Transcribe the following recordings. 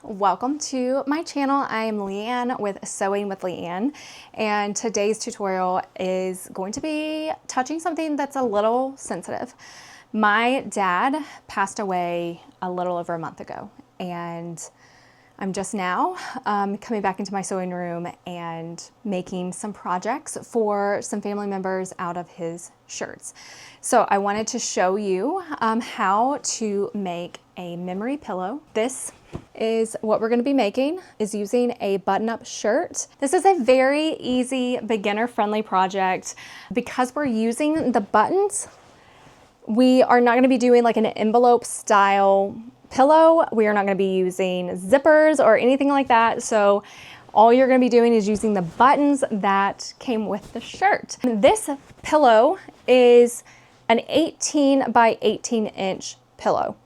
welcome to my channel. I am Leanne with Sewing with Leanne, and today's tutorial is going to be touching something that's a little sensitive. My dad passed away a little over a month ago, and I'm just now coming back into my sewing room and making some projects for some family members out of his shirts. So I wanted to show you how to make a memory pillow. This is what we're going to be making, is using a button-up shirt. This is a very easy, beginner-friendly project. Because we're using the buttons, we are not going to be doing like an envelope style pillow. We are not going to be using zippers or anything like that. So all you're going to be doing is using the buttons that came with the shirt. This pillow is an 18 by 18 inch pillow.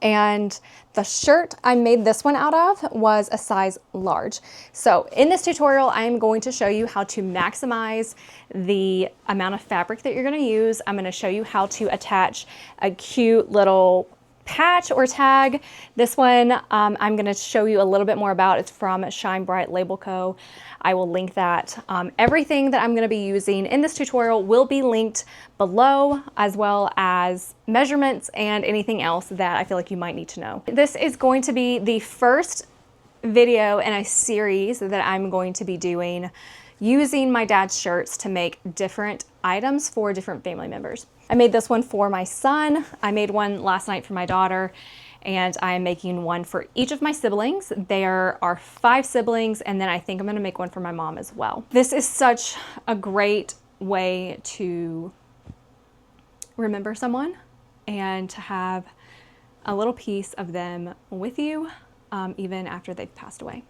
And the shirt I made this one out of was a size large. So in this tutorial, I'm going to show you how to maximize the amount of fabric that you're going to use. I'm going to show you how to attach a cute little patch or tag. This one I'm going to show you a little bit more about. It's from Shine Bright Label Co. I will link that. Everything that I'm going to be using in this tutorial will be linked below, as well as measurements and anything else that I feel like you might need to know. This is going to be the first video in a series that I'm going to be doing using my dad's shirts to make different items for different family members. I made this one for my son. I made one last night for my daughter, and I am making one for each of my siblings. There are 5 siblings, and then I think I'm gonna make one for my mom as well. This is such a great way to remember someone and to have a little piece of them with you, even after they've passed away.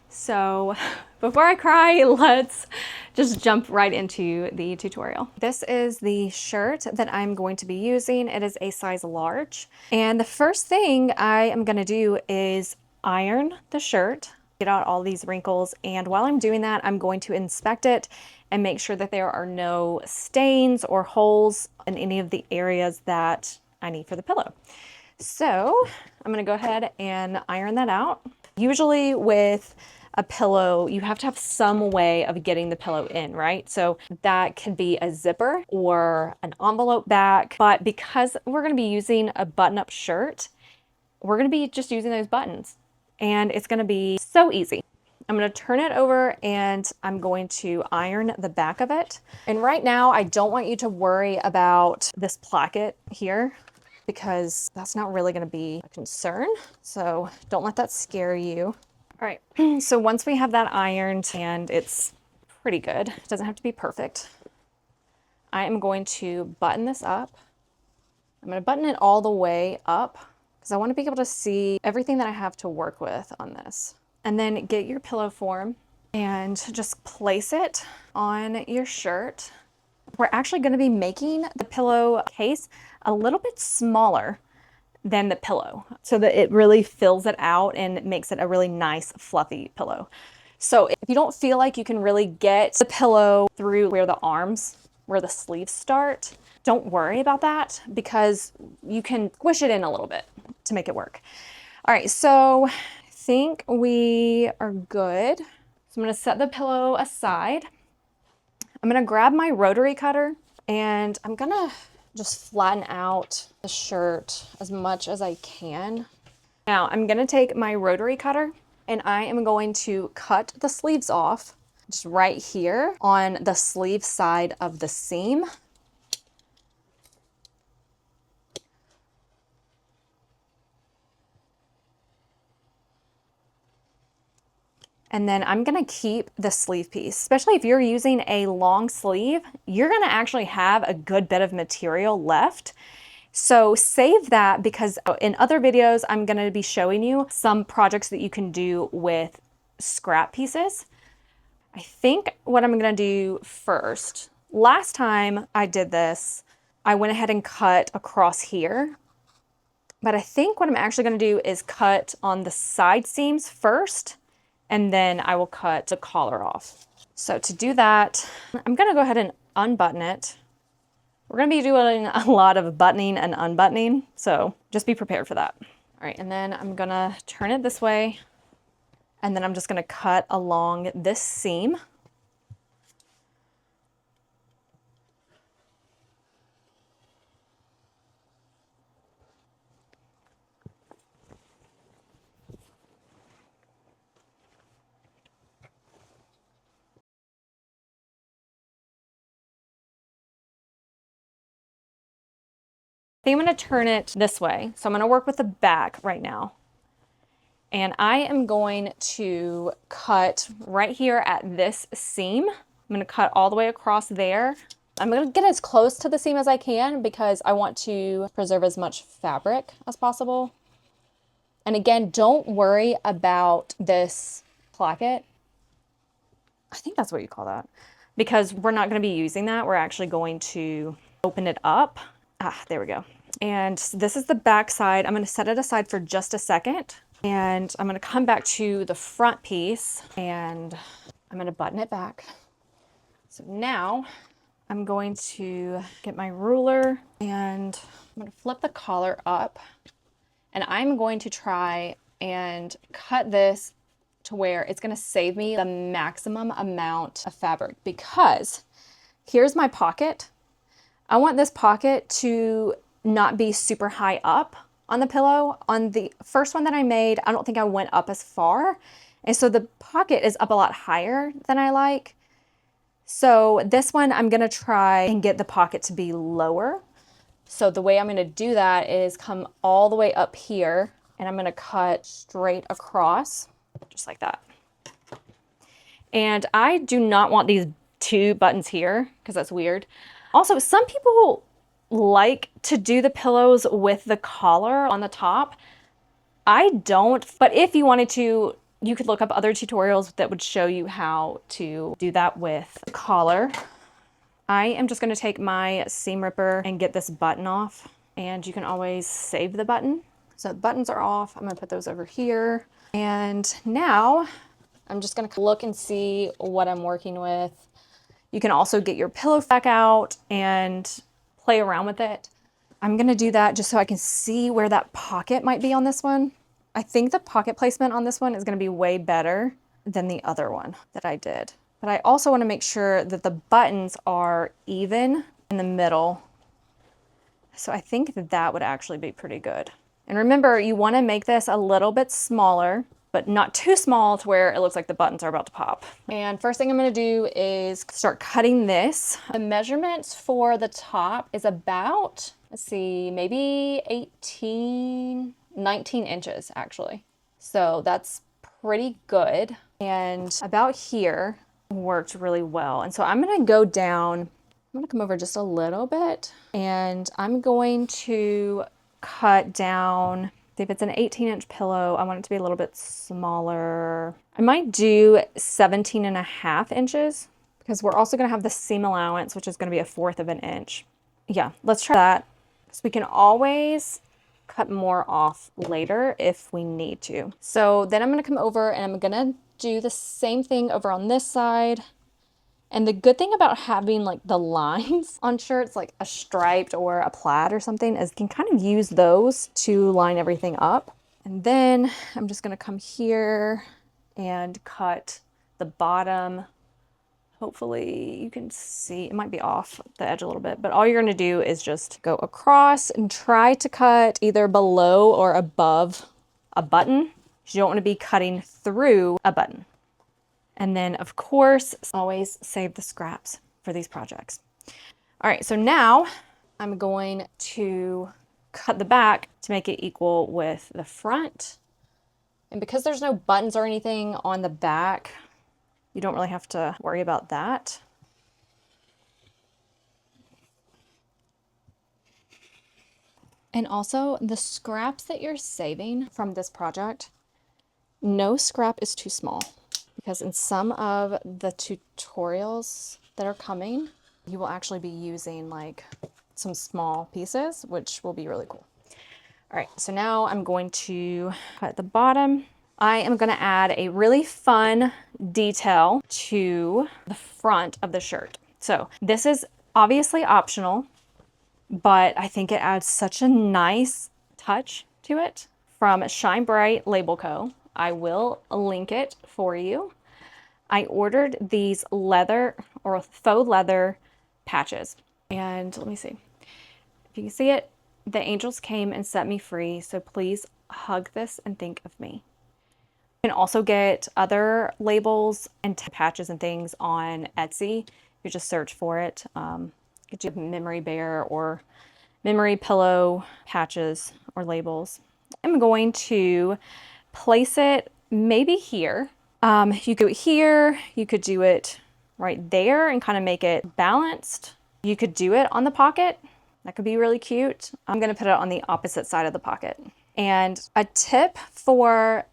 So before I cry, let's just jump right into the tutorial. This is the shirt that I'm going to be using. It is a size large. And the first thing I am going to do is iron the shirt, get out all these wrinkles. And while I'm doing that, I'm going to inspect it and make sure that there are no stains or holes in any of the areas that I need for the pillow. So I'm going to go ahead and iron that out. Usually with a pillow, you have to have some way of getting the pillow in, right? So that could be a zipper or an envelope back. But because we're going to be using a button-up shirt, we're going to be just using those buttons. And it's going to be so easy. I'm going to turn it over and I'm going to iron the back of it. And right now, I don't want you to worry about this placket here, because that's not really going to be a concern. So don't let that scare you. All right, so once we have that ironed and it's pretty good, it doesn't have to be perfect, I am going to button this up. I'm going to button it all the way up because I want to be able to see everything that I have to work with on this. And then get your pillow form and just place it on your shirt. We're actually going to be making the pillow case a little bit smaller than the pillow so that it really fills it out and makes it a really nice fluffy pillow. So if you don't feel like you can really get the pillow through where the arms, where the sleeves start, don't worry about that because you can squish it in a little bit to make it work. All right, so I think we are good. So I'm going to set the pillow aside. I'm going to grab my rotary cutter and I'm going to just flatten out the shirt as much as I can. Now I'm going to take my rotary cutter and I am going to cut the sleeves off just right here on the sleeve side of the seam. And then I'm gonna keep the sleeve piece. Especially if you're using a long sleeve, you're gonna actually have a good bit of material left. So save that, because in other videos, I'm gonna be showing you some projects that you can do with scrap pieces. I think what I'm gonna do first, last time I did this, I went ahead and cut across here. But I think what I'm actually gonna do is cut on the side seams first, and then I will cut the collar off. So to do that, I'm gonna go ahead and unbutton it. We're gonna be doing a lot of buttoning and unbuttoning, so just be prepared for that. All right, and then I'm gonna turn it this way, and then I'm just gonna cut along this seam. I think I'm gonna turn it this way. So I'm gonna work with the back right now. And I am going to cut right here at this seam. I'm gonna cut all the way across there. I'm gonna get as close to the seam as I can because I want to preserve as much fabric as possible. And again, don't worry about this placket. I think that's what you call that. Because we're not gonna be using that. We're actually going to open it up. Ah, there we go. And this is the back side. I'm gonna set it aside for just a second. And I'm gonna come back to the front piece and I'm gonna button it back. So now I'm going to get my ruler and I'm gonna flip the collar up and I'm going to try and cut this to where it's gonna save me the maximum amount of fabric because here's my pocket. I want this pocket to not be super high up on the pillow. On the first one that I made, I don't think I went up as far. And so the pocket is up a lot higher than I like. So this one, I'm gonna try and get the pocket to be lower. So the way I'm gonna do that is come all the way up here and I'm gonna cut straight across, just like that. And I do not want these two buttons here because that's weird. Also, some people like to do the pillows with the collar on the top. I don't, but if you wanted to, you could look up other tutorials that would show you how to do that with the collar. I am just gonna take my seam ripper and get this button off, and you can always save the button. So the buttons are off. I'm gonna put those over here. And now I'm just gonna look and see what I'm working with. You can also get your pillow back out and play around with it. I'm gonna do that just so I can see where that pocket might be on this one. I think the pocket placement on this one is gonna be way better than the other one that I did. But I also wanna make sure that the buttons are even in the middle. So I think that that would actually be pretty good. And remember, you wanna make this a little bit smaller, but not too small to where it looks like the buttons are about to pop. And first thing I'm gonna do is start cutting this. The measurements for the top is about, let's see, maybe 19 inches actually. So that's pretty good. And about here worked really well. And so I'm gonna go down, I'm gonna come over just a little bit and I'm going to cut down. If it's an 18-inch pillow, I want it to be a little bit smaller. I might do 17.5 inches because we're also gonna have the seam allowance, which is gonna be 1/4 of an inch. Yeah, let's try that. So we can always cut more off later if we need to. So then I'm gonna come over and I'm gonna do the same thing over on this side. And the good thing about having like the lines on shirts, like a striped or a plaid or something, is you can kind of use those to line everything up. And then I'm just gonna come here and cut the bottom. Hopefully you can see, it might be off the edge a little bit, but all you're gonna do is just go across and try to cut either below or above a button. You don't wanna be cutting through a button. And then of course, always save the scraps for these projects. All right, so now I'm going to cut the back to make it equal with the front. And because there's no buttons or anything on the back, you don't really have to worry about that. And also the scraps that you're saving from this project, no scrap is too small. Because in some of the tutorials that are coming, you will actually be using like some small pieces, which will be really cool. All right, so now I'm going to cut the bottom. I am gonna add a really fun detail to the front of the shirt. So this is obviously optional, but I think it adds such a nice touch to it from Shine Bright Label Co. I will link it for you. I ordered these leather or faux leather patches. And let me see. If you can see it, the angels came and set me free. So please hug this and think of me. You can also get other labels and patches and things on Etsy. You just search for it. Get you memory bear or memory pillow patches or labels. I'm going to place it maybe here. You could do it here. You could do it right there and kind of make it balanced. You could do it on the pocket. That could be really cute. I'm going to put it on the opposite side of the pocket. And a tip for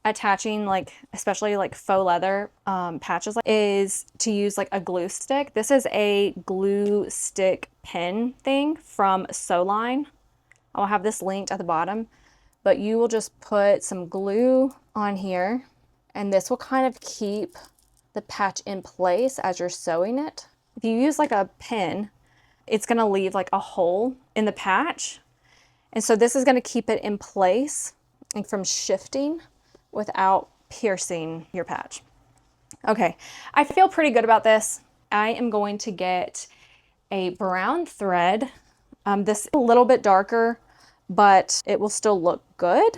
attaching, like especially like faux leather patches, is to use like a glue stick. This is a glue stick pin thing from Sewline. I'll have this linked at the bottom, but you will just put some glue on here and this will kind of keep the patch in place as you're sewing it. If you use like a pin, it's going to leave like a hole in the patch. And so this is going to keep it in place and from shifting without piercing your patch. Okay, I feel pretty good about this. I am going to get a brown thread. This is a little bit darker, but it will still look good.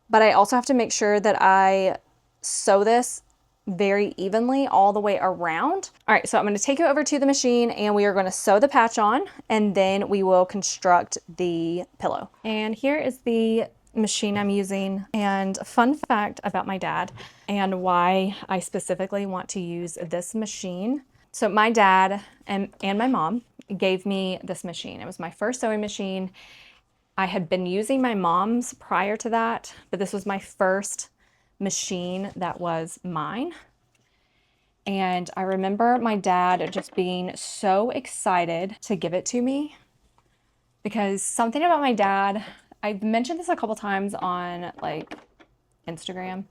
But I also have to make sure that I sew this very evenly all the way around. All right, so I'm going to take you over to the machine and we are going to sew the patch on and then we will construct the pillow. And here is the machine I'm using. And a fun fact about my dad and why I specifically want to use this machine. So my dad and my mom gave me this machine. It was my first sewing machine. I had been using my mom's prior to that, but this was my first machine that was mine. And I remember my dad just being so excited to give it to me because something about my dad, I've mentioned this a couple times on like Instagram.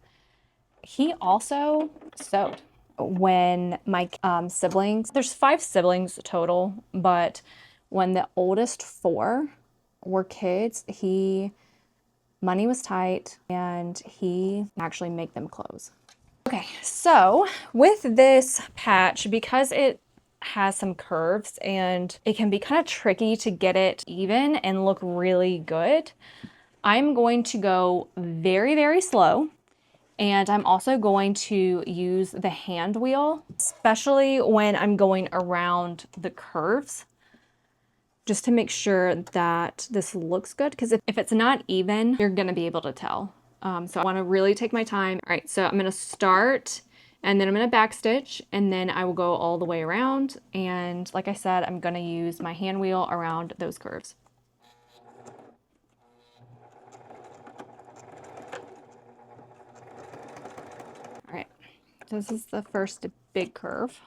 He also sewed. When my siblings, there's 5 siblings total, but when the oldest 4 were kids, money was tight and he actually make them clothes. Okay, so with this patch, because it has some curves and it can be kind of tricky to get it even and look really good, I'm going to go very, very slow. And I'm also going to use the hand wheel, especially when I'm going around the curves, just to make sure that this looks good. Because if it's not even, you're gonna be able to tell. So I wanna really take my time. All right, so I'm gonna start and then I'm gonna backstitch and then I will go all the way around. And like I said, I'm gonna use my hand wheel around those curves. All right, so this is the first big curve.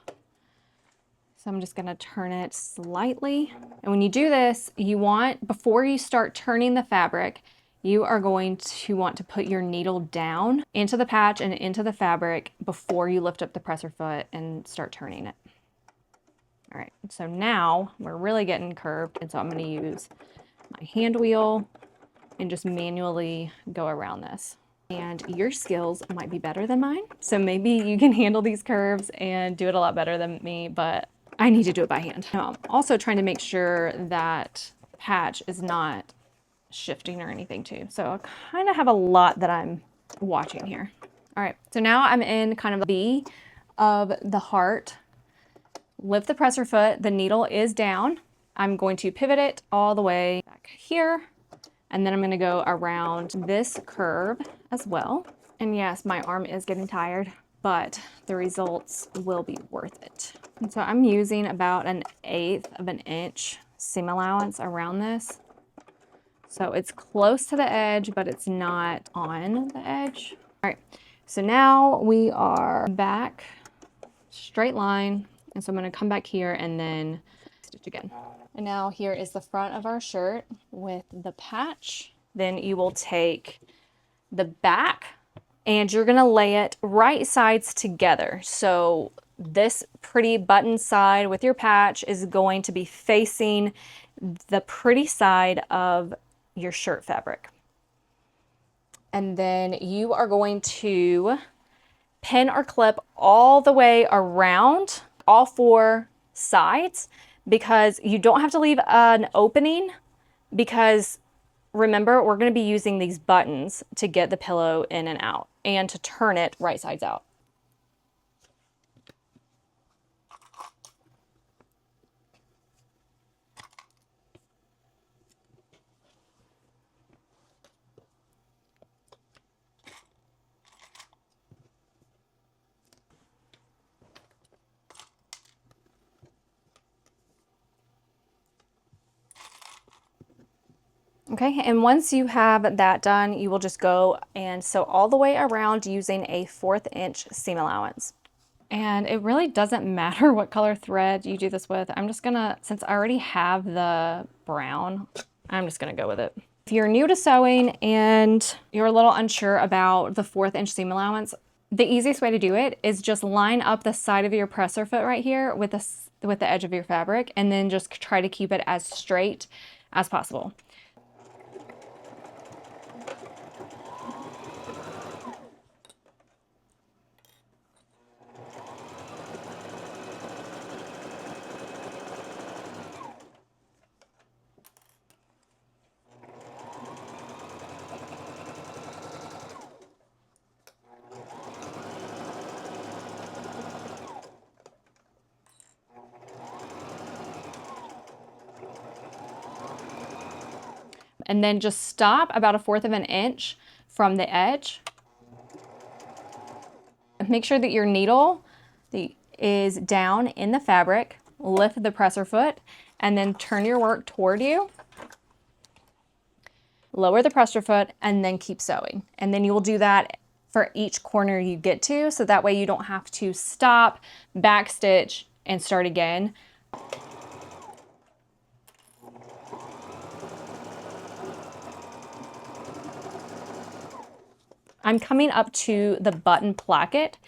So I'm just gonna turn it slightly. And when you do this, before you start turning the fabric, you are going to want to put your needle down into the patch and into the fabric before you lift up the presser foot and start turning it. All right, so now we're really getting curved. And so I'm gonna use my hand wheel and just manually go around this. And your skills might be better than mine. So maybe you can handle these curves and do it a lot better than me, but I need to do it by hand. Now, I'm also trying to make sure that patch is not shifting or anything too. So I kind of have a lot that I'm watching here. All right, so now I'm in kind of the V of the heart. Lift the presser foot, the needle is down. I'm going to pivot it all the way back here. And then I'm gonna go around this curve as well. And yes, my arm is getting tired, but the results will be worth it. And so I'm using about 1/8 of an inch seam allowance around this. So it's close to the edge, but it's not on the edge. All right, so now we are back, straight line. And so I'm gonna come back here and then stitch again. And now here is the front of our shirt with the patch. Then you will take the back and you're gonna lay it right sides together. So this pretty button side with your patch is going to be facing the pretty side of your shirt fabric. And then you are going to pin or clip all the way around all 4 sides, because you don't have to leave an opening, because remember, we're going to be using these buttons to get the pillow in and out and to turn it right sides out. Okay, and once you have that done, you will just go and sew all the way around using a 1/4 inch seam allowance. And it really doesn't matter what color thread you do this with. I'm just gonna, since I already have the brown, I'm just gonna go with it. If you're new to sewing and you're a little unsure about the 1/4 inch seam allowance, the easiest way to do it is just line up the side of your presser foot right here with the edge of your fabric, and then just try to keep it as straight as possible. And then just stop about 1/4 of an inch from the edge. Make sure that your needle is down in the fabric, lift the presser foot, and then turn your work toward you. Lower the presser foot and then keep sewing. And then you will do that for each corner you get to, so that way you don't have to stop, backstitch, and start again. I'm coming up to the button placket.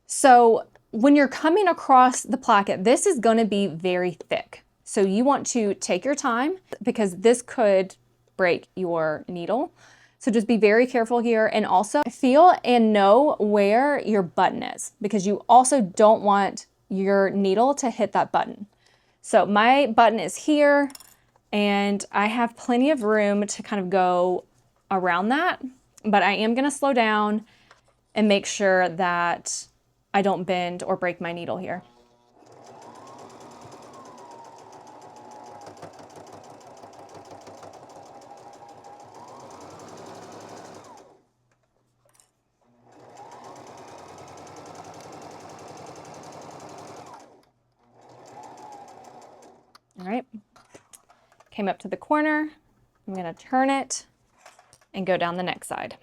So when you're coming across the placket, this is going to be very thick. So you want to take your time, because this could break your needle. So just be very careful here, and also feel and know where your button is, because you also don't want your needle to hit that button. So my button is here, and I have plenty of room to kind of go around that, but I am going to slow down and make sure that I don't bend or break my needle here. All right, came up to the corner. I'm going to turn it and go down the next side.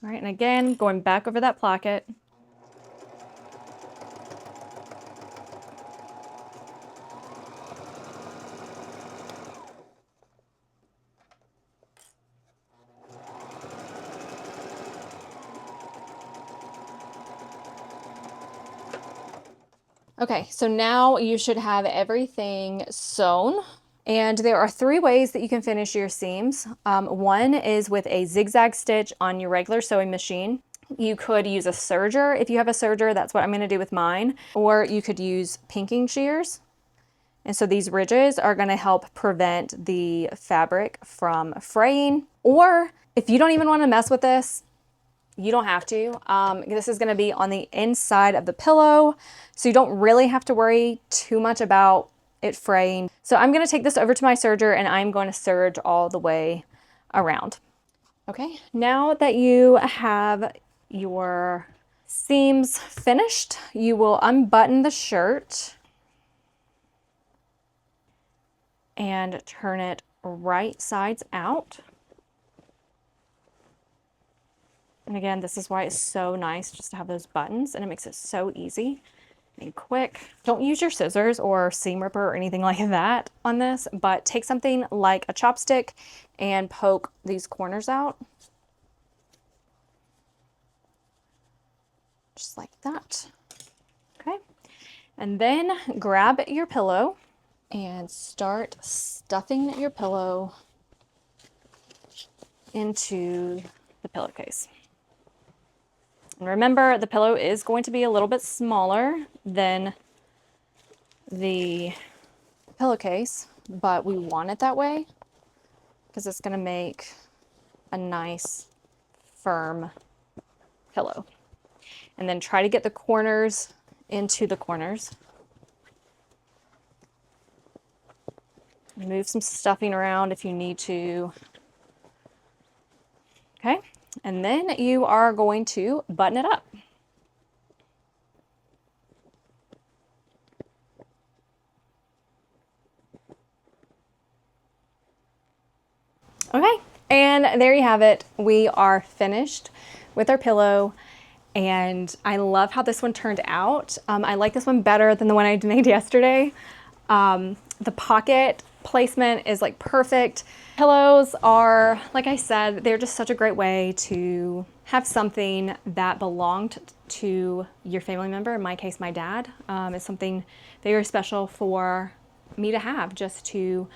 All right, and again, going back over that placket. Okay, so now you should have everything sewn. And there are 3 ways that you can finish your seams. One is with a zigzag stitch on your regular sewing machine. You could use a serger if you have a serger. That's what I'm going to do with mine. Or you could use pinking shears. And so these ridges are going to help prevent the fabric from fraying. Or if you don't even want to mess with this, you don't have to. This is going to be on the inside of the pillow, so you don't really have to worry too much about it fraying. So I'm going to take this over to my serger, and I'm going to serge all the way around. Okay, now that you have your seams finished, you will unbutton the shirt and turn it right sides out. And again, this is why it's so nice just to have those buttons, and it makes it so easy and quick. Don't use your scissors or seam ripper or anything like that on this, but take something like a chopstick and poke these corners out. Just like that. Okay. And then grab your pillow and start stuffing your pillow into the pillowcase. And remember, the pillow is going to be a little bit smaller than the pillowcase, but we want it that way because it's going to make a nice, firm pillow. And then try to get the corners into the corners. Move some stuffing around if you need to. Okay, and then you are going to button it up. Okay, and there you have it. We are finished with our pillow, and I love how this one turned out. I like this one better than the one I made yesterday. The pocket placement is like perfect. Pillows are, like I said, they're just such a great way to have something that belonged to your family member. In my case, my dad. It's something very special for me to have, just to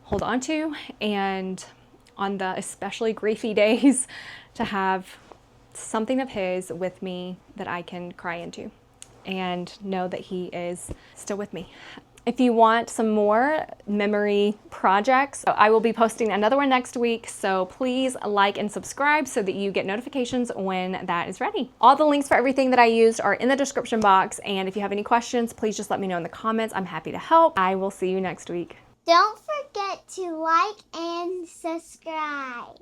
hold on to, and on the especially griefy days, to have something of his with me that I can cry into and know that he is still with me. If you want some more memory projects, I will be posting another one next week, so please like and subscribe so that you get notifications when that is ready. All the links for everything that I used are in the description box, and if you have any questions, please just let me know in the comments. I'm happy to help. I will see you next week. Don't forget to like and subscribe.